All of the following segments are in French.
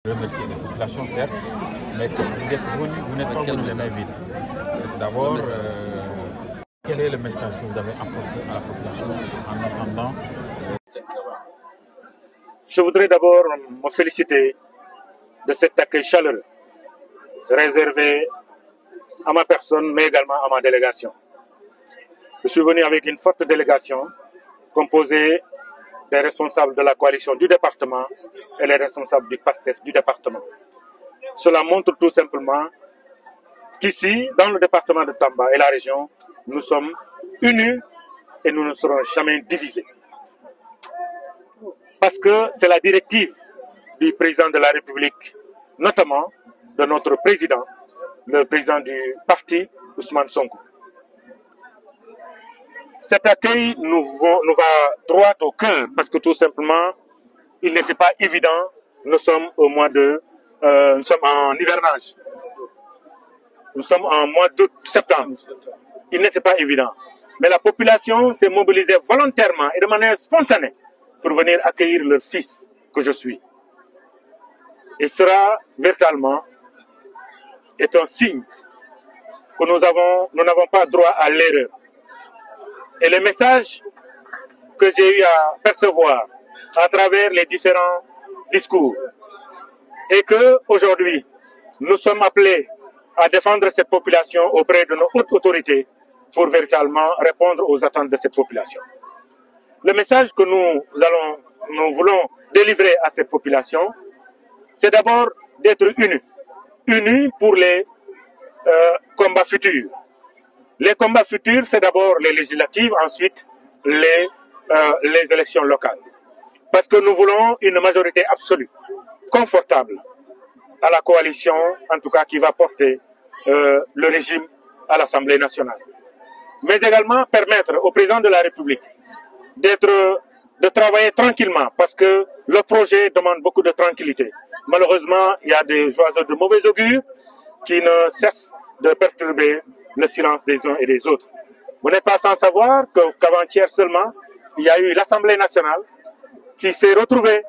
Remercier les populations, certes, mais comme vous êtes venus, vous n'êtes pas venus les mains vides. D'abord, quel est le message que vous avez apporté à la population en attendant Je voudrais d'abord me féliciter de cet accueil chaleureux réservé à ma personne, mais également à ma délégation. Je suis venu avec une forte délégation composée des responsables de la coalition du département et les responsables du PASTEF du département. Cela montre tout simplement qu'ici, dans le département de Tamba et la région, nous sommes unis et nous ne serons jamais divisés. Parce que c'est la directive du président de la République, notamment de notre président, le président du parti, Ousmane Sonko. Cet accueil nous va droit au cœur parce que tout simplement, il n'était pas évident. Nous sommes au mois de, nous sommes en hivernage. Nous sommes en mois d'août, septembre. Il n'était pas évident. Mais la population s'est mobilisée volontairement et de manière spontanée pour venir accueillir leur fils que je suis. Et cela, véritablement, est un signe que nous n'avons pas droit à l'erreur. Et le message que j'ai eu à percevoir à travers les différents discours est qu'aujourd'hui, nous sommes appelés à défendre cette population auprès de nos hautes autorités pour véritablement répondre aux attentes de cette population. Le message que nous voulons délivrer à cette population, c'est d'abord d'être unis. Unis pour les combats futurs. Les combats futurs, c'est d'abord les législatives, ensuite les élections locales. Parce que nous voulons une majorité absolue, confortable, à la coalition, en tout cas qui va porter le régime à l'Assemblée nationale. Mais également permettre au président de la République de travailler tranquillement, parce que le projet demande beaucoup de tranquillité. Malheureusement, il y a des oiseaux de mauvais augure qui ne cessent de perturber le silence des uns et des autres. Vous n'êtes pas sans savoir qu'avant-hier seulement, il y a eu l'Assemblée nationale qui s'est retrouvée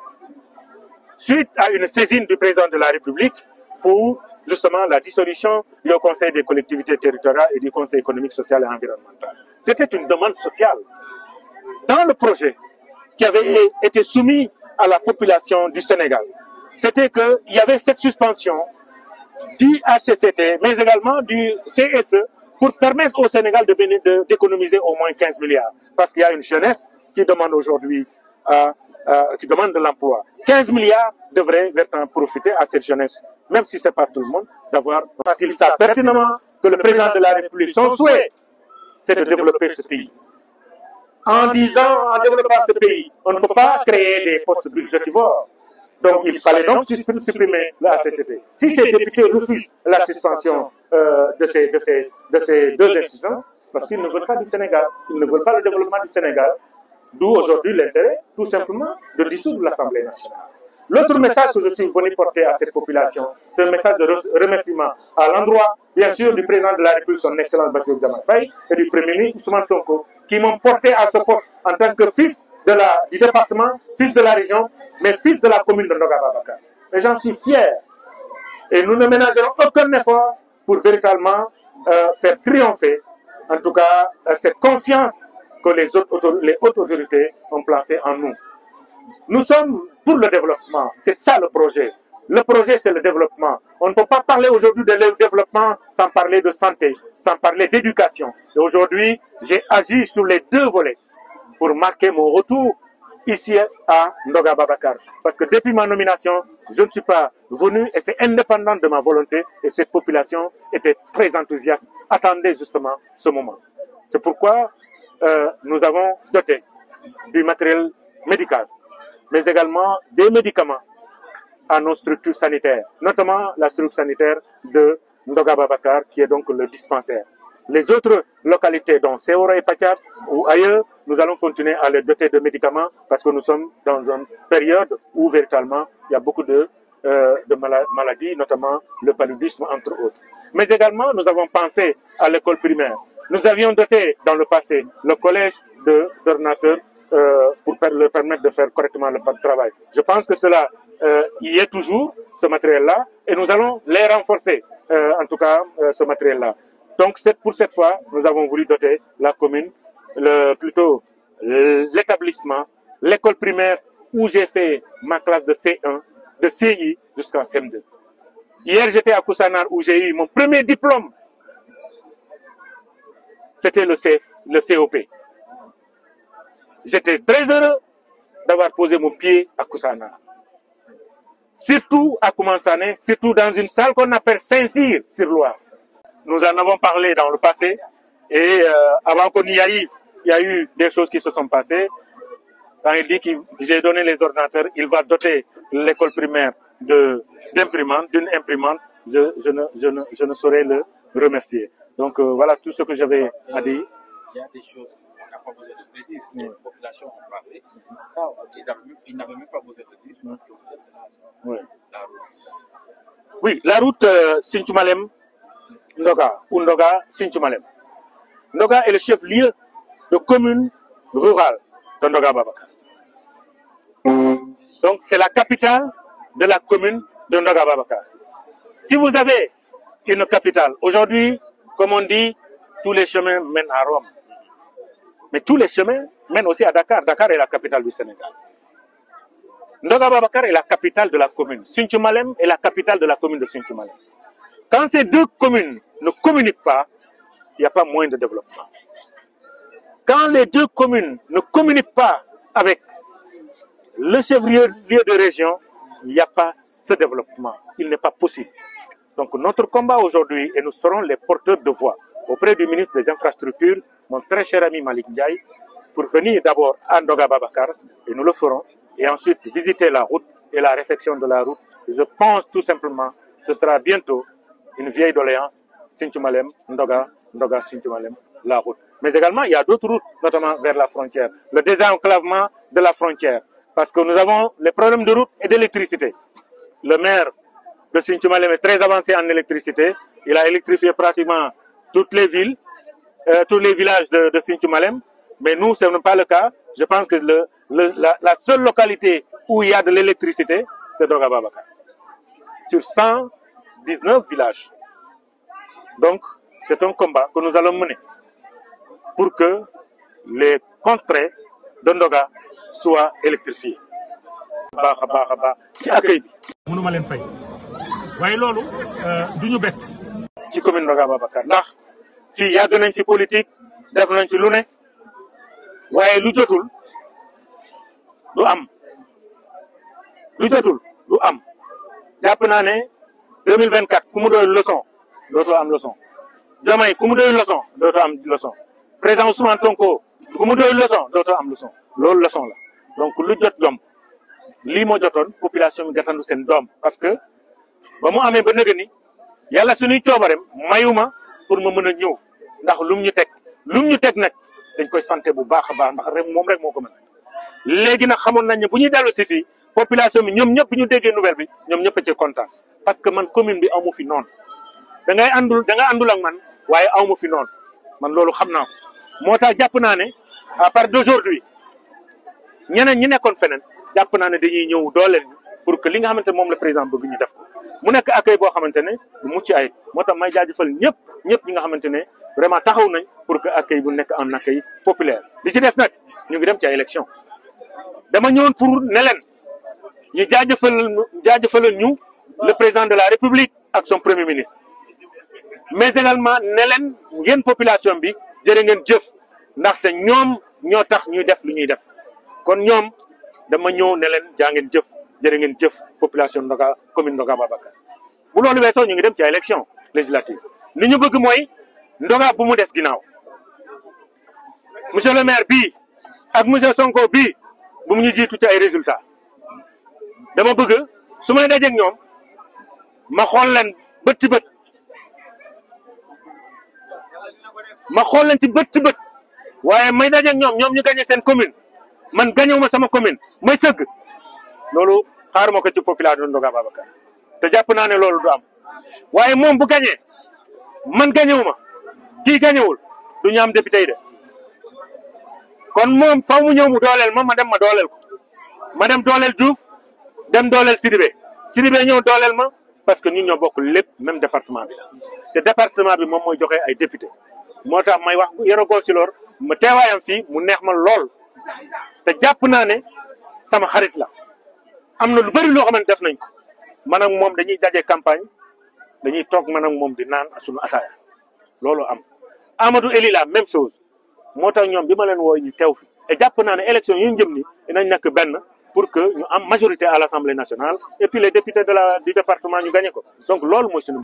suite à une saisine du président de la République pour justement la dissolution du Conseil des collectivités territoriales et du Conseil économique, social et environnemental. C'était une demande sociale. Dans le projet qui avait été soumis à la population du Sénégal, c'était qu'il y avait cette suspension du HCCT, mais également du CSE, pour permettre au Sénégal d'économiser au moins 15 milliards. Parce qu'il y a une jeunesse qui demande aujourd'hui qui demande de l'emploi. 15 milliards devraient vraiment profiter à cette jeunesse, même si ce n'est pas tout le monde, d'avoir... Parce qu'il sait pertinemment que le président de la République, son souhait, c'est de développer ce pays. En développant ce pays, on ne peut pas créer des postes budgétivores. Donc il fallait donc supprimer la HCCT. Si ces députés refusent la suspension de ces deux institutions, c'est parce qu'ils ne veulent pas du Sénégal, ils ne veulent pas le développement du Sénégal, d'où aujourd'hui l'intérêt, tout simplement, de dissoudre l'Assemblée nationale. L'autre message que je suis venu porter à cette population, c'est un message de remerciement à l'endroit, bien sûr, du président de la République, son Excellence Bassirou Diomaye Faye, et du Premier ministre Ousmane Sonko, qui m'ont porté à ce poste en tant que fils du département, fils de la région, mais fils de la commune de Ndoga Babacar. Et j'en suis fier. Et nous ne ménagerons aucun effort pour véritablement faire triompher, en tout cas, cette confiance que les hautes autorités ont placée en nous. Nous sommes pour le développement, c'est ça le projet. Le projet, c'est le développement. On ne peut pas parler aujourd'hui de développement sans parler de santé, sans parler d'éducation. Et aujourd'hui, j'ai agi sur les deux volets pour marquer mon retour ici à Ndoga Babacar. Parce que depuis ma nomination, je ne suis pas venu et c'est indépendant de ma volonté et cette population était très enthousiaste, attendait justement ce moment. C'est pourquoi nous avons doté du matériel médical, mais également des médicaments à nos structures sanitaires, notamment la structure sanitaire de Ndoga Babacar, qui est donc le dispensaire. Les autres localités, dont Seora et Pachar ou ailleurs, nous allons continuer à les doter de médicaments parce que nous sommes dans une période où véritablement il y a beaucoup de maladies, notamment le paludisme, entre autres. Mais également, nous avons pensé à l'école primaire. Nous avions doté dans le passé le collège d'ordinateurs pour leur permettre de faire correctement le travail. Je pense que cela y ait toujours ce matériel-là et nous allons les renforcer, en tout cas ce matériel-là. Donc pour cette fois, nous avons voulu doter la commune, plutôt l'établissement, l'école primaire où j'ai fait ma classe de C1, de CI jusqu'en CM2. Hier, j'étais à Koussanar où j'ai eu mon premier diplôme. C'était le COP. J'étais très heureux d'avoir posé mon pied à Koussanar. Surtout à Koumansane, surtout dans une salle qu'on appelle Saint-Cyr-sur-Loire. Nous en avons parlé dans le passé et avant qu'on y arrive, il y a eu des choses qui se sont passées. Quand il dit que j'ai donné les ordinateurs, il va doter l'école primaire d'imprimantes, d'une imprimante, je ne saurais le remercier. Donc voilà tout ce que j'avais à dire. Il y a des choses qu'on n'a pas besoin de dire. Les populations ont parlé. Ça, ils n'avaient même pas besoin de dire parce que vous êtes de la zone. Oui. La route. Oui, la route Sinthioumalem Ndoga ou Ndoga Sinthioumalem. Ndoga est le chef-lieu de commune rurale de Ndoga Babacar. Donc c'est la capitale de la commune de Ndoga Babacar. Si vous avez une capitale, aujourd'hui, comme on dit, tous les chemins mènent à Rome. Mais tous les chemins mènent aussi à Dakar. Dakar est la capitale du Sénégal. Ndoga Babacar est la capitale de la commune. Sinthioumalem est la capitale de la commune de Sinthioumalem. Quand ces deux communes ne communiquent pas, il n'y a pas moyen de développement. Quand les deux communes ne communiquent pas avec le chef-lieu de région, il n'y a pas ce développement. Il n'est pas possible. Donc notre combat aujourd'hui, et nous serons les porteurs de voix auprès du ministre des Infrastructures, mon très cher ami Malik Ndiaye, pour venir d'abord à Ndoga Babacar, et nous le ferons, et ensuite visiter la route et la réfection de la route. Je pense tout simplement que ce sera bientôt une vieille doléance, Sinthioumalem, Ndoga, Ndoga, Sinthioumalem, la route. Mais également, il y a d'autres routes, notamment vers la frontière. Le désenclavement de la frontière. Parce que nous avons les problèmes de route et d'électricité. Le maire de Sinthioumalem est très avancé en électricité. Il a électrifié pratiquement toutes les villes, tous les villages de Sinthioumalem. Mais nous, ce n'est pas le cas. Je pense que la seule localité où il y a de l'électricité, c'est Ndoga Babacar. Sur 119 villages. Donc, c'est un combat que nous allons mener pour que les contrées de Ndoga soient électrifiées. ci accueil bi mënuma leen fay waaye loolu duñu bett ci commune Ndoga Babacar ndax fii yàgg nañ ci politique def nañ ci lu ne waaye lu jotul du am lu jotul du am jàpp naa ne 2024 ku mu doy leçon dootoo am leçon Diomaye ku mu doy leçon dootoo am leçon président Ousmane Sonko ku mu doy leçon dootoo am leçon loolu leçon la donc lu jot yomb lii moo jotoon population bi gàttandu seen doom parce que ba mu amee ba nëgë ni yàlla suñuy coobarem mayuma pour ma mën a ñëw ndax lum ñu teg nag dañ koy santé bu baax a baax ndax rek moom rek moo ko mën léegi nag xamoon nañ ne bu ñuy dellu si fii population bi ñoom ñëpp bi ñu déggee nouvelle bi ñoom ñëpp a ci kontaan parce que man commune bi amu fi noonu da nga àndul ak man waaye amu fi noonu man loolu xam naa ko moo tax jàpp naa ne à partir d'aujourd'hui ñeneen ñi nekkoon feneen jàpp naa ne dañuy ñëw dooleel pour que li nga xamante ne moom la président bëgg ñu def ko mu nekk accueil boo xamante ne bu mucc ayib moo tax may jaajëfal ñëpp ñi nga xamante ne vraiment taxaw nañ pour que accueil bu nekk un accueil populaire. li ci des nag ñu ngi dem ci ay élection dama ñëwoon pour ne leen ñu jaajëfal ñu le président de la république ak son premier ministre mais également ne leen ngeen population bi jërë ngeen jëf ndaxte ñoom ñoo tax ñuy def lu ñuy def kon ñoom dama ñëw ne leen jaa ngeen jëf jërë ngeen jëf population Ndoga commune Ndoga Babacar bu loolu weesoo ñu ngi dem ci élection législative li ñu bëgg mooy Ndoga bu mu des ginnaaw monsieur le maire bii ak monsieur Sonko bii bu mu ñu jiitu ci ay résultats dama bëgg su may dajeeg ñoom ma xool leen bët ci bët waaye may dajeeg ñoom ñu gagné seen commune man gañewuma sama commune may sëgg loolu xaaruma ko ci population Ndoga Babacar te jàpp naa ne loolu du am waaye moom bu gañee man gañewuma kii gañewul du ñu am député yi de kon moom faw mu ñëw mu dooleel ma dem ma dooleel ko ma dem dooleel Diouf dem dooleel Sidibé ñëw dooleel ma parce que ñun ñoo bokk lépp même département bi la te département bi moom mooy joxe ay député moo tax may wax Yoro Gonsilor ma teewaayam fii mu neex ma lool te jàpp naa ne sama xarit la am na lu bëri loo xamante def nañ ko man ak moom dañuy daje campagne dañuy toog man ak moom di naan suñu ataaya loolu am Amadou Eli la même chose moo tax ñoom bi ma leen woo ñu teew fi et jàpp naa ne élection yu ñu jëm ni dinañ nekk benn pour que ñu am majorité à l'Assemblée nationale et puis les députés du département ñu gagné ko donc loolu mooy suñu